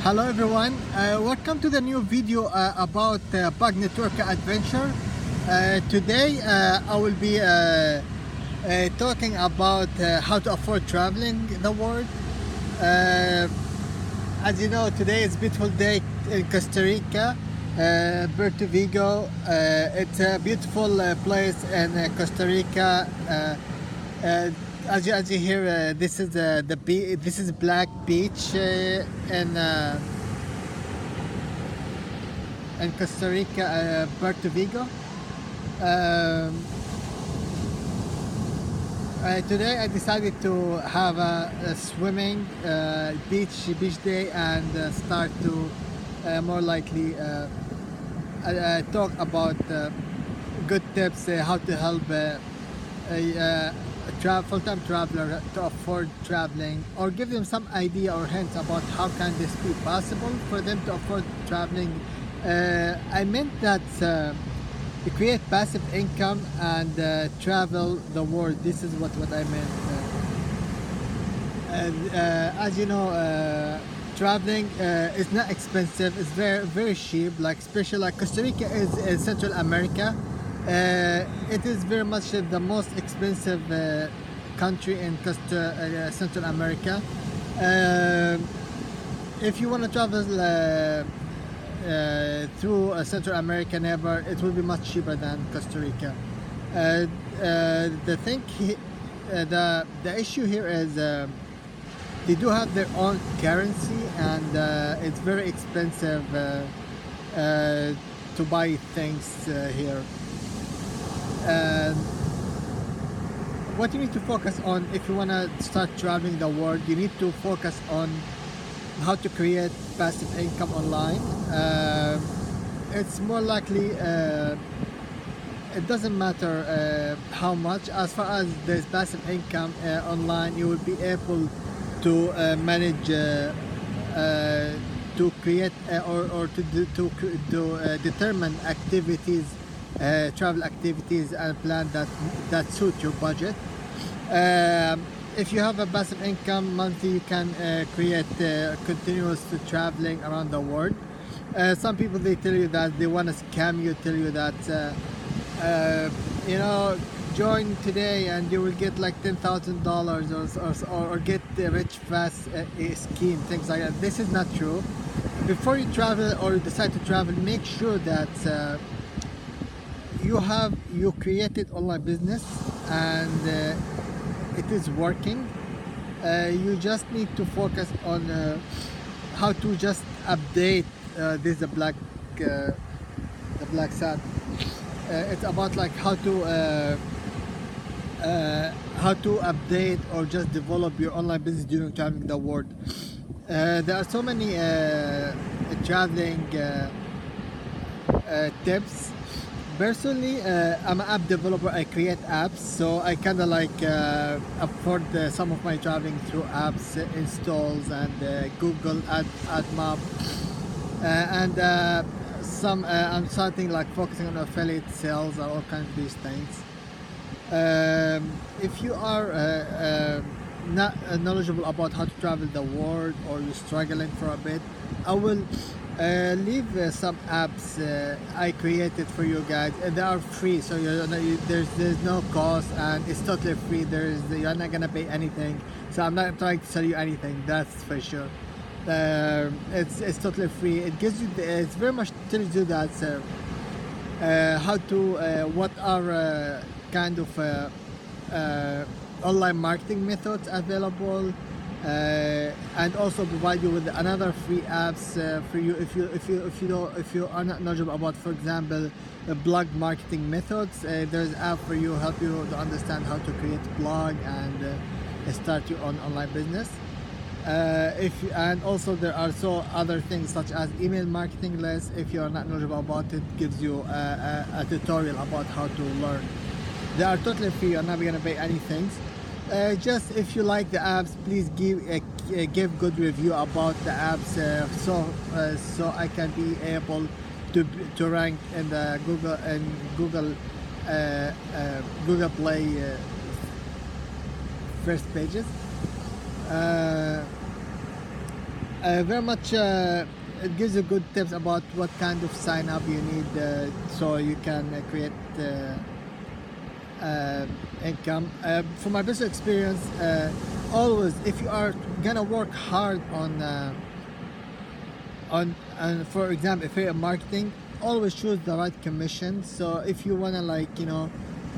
Hello everyone, welcome to the new video about Bug Network Adventure. Today I will be talking about how to afford traveling the world. As you know, today is a beautiful day in Costa Rica, Puerto Vigo. It's a beautiful place in Costa Rica. As you hear, this is this is Black Beach in Costa Rica, Puerto Vigo. Today I decided to have a swimming beach day and start to more likely talk about good tips how to help a full-time traveler to afford traveling, or give them some idea or hints about how can this be possible for them to afford traveling. I meant that to create passive income and travel the world. This is what I meant. As you know, traveling is not expensive. It's very cheap. Like especially like Costa Rica is in Central America. It is very much the most expensive country in Central America. If you want to travel through Central America neighbor, it will be much cheaper than Costa Rica. The issue here is they do have their own currency, and it's very expensive to buy things here. What you need to focus on if you want to start traveling the world, you need to focus on how to create passive income online. It's more likely it doesn't matter how much, as far as there's passive income online. You will be able to manage to create or to determine activities, travel activities, and plan that suit your budget. If you have a passive income monthly, you can create continuous traveling around the world. Some people, they tell you that they want to scam you, tell you that you know, join today and you will get like $10,000 or get the rich fast scheme, things like that. This is not true. Before you travel or you decide to travel, make sure that you created online business and it is working. You just need to focus on how to just update this the black side. It's about like how to update or just develop your online business during traveling the world. There are so many traveling tips. Personally, I'm an app developer. I create apps, so I kind of like afford some of my traveling through apps installs and Google Ad Map, and some I'm starting like focusing on affiliate sales and all kinds of these things. If you are not knowledgeable about how to travel the world, or you're struggling for a bit, I will leave some apps I created for you guys, and they are free, so there's no cost and it's totally free. You're not gonna pay anything, so I'm not trying to sell you anything, that's for sure. It's totally free. It gives you it's very much tells you that how to what are kind of online marketing methods available, and also provide you with another free apps for you if you are not knowledgeable about, for example, blog marketing methods. There's an app for you, help you to understand how to create a blog and start your own online business. And also there are other things such as email marketing list. If you are not knowledgeable about it, gives you a tutorial about how to learn. They are totally free. You're not gonna pay anything. Just if you like the apps, please give good review about the apps, so I can be able to rank in the Google Play first pages. very much it gives you good tips about what kind of sign up you need so you can create income. From my personal experience, always if you are gonna work hard on for example if you're in marketing, always choose the right commission. So if you wanna like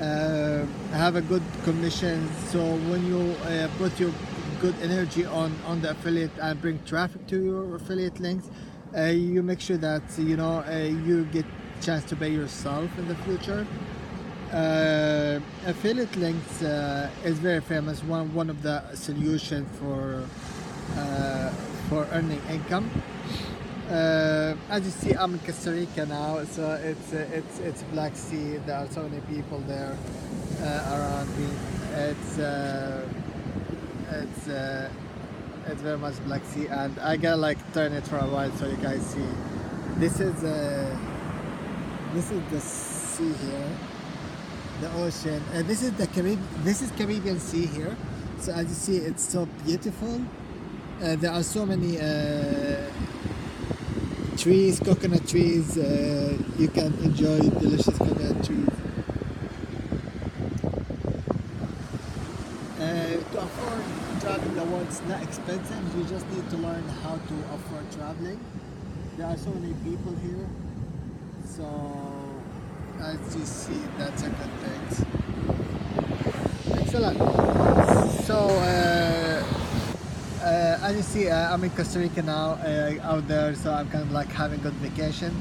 have a good commission, so when you put your good energy on the affiliate and bring traffic to your affiliate links, you make sure that you get chance to pay yourself in the future. Affiliate links is very famous, one of the solution for earning income. As you see, I'm in Costa Rica now, so it's Black Sea. There are so many people there around me. It's very much Black Sea, and I gotta like turn it for a while so you guys see. This is the sea here, the ocean, and this is Caribbean Sea here. So as you see, it's so beautiful. There are so many trees, coconut trees. You can enjoy delicious coconut trees. To afford traveling the world is not expensive. You just need to learn how to afford traveling. There are so many people here, so as you see, that's a good thing. Excellent. So as you see, I'm in Costa Rica now, out there, so I'm kind of like having a good vacation.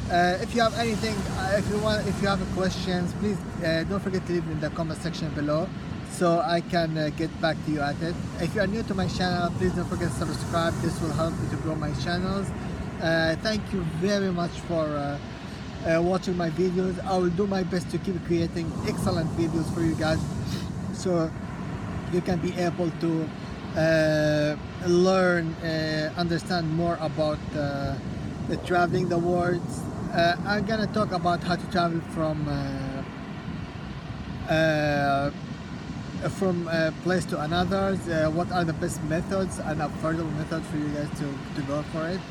If you have anything, if you have questions, please don't forget to leave in the comment section below, so I can get back to you at it. If you are new to my channel, please don't forget to subscribe. This will help me to grow my channels. Thank you very much for watching my videos. I will do my best to keep creating excellent videos for you guys, so you can be able to learn, understand more about the traveling the world. I'm gonna talk about how to travel from place to another, what are the best methods and affordable methods for you guys to go for it.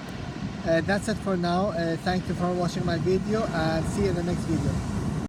That's it for now. Thank you for watching my video, and see you in the next video.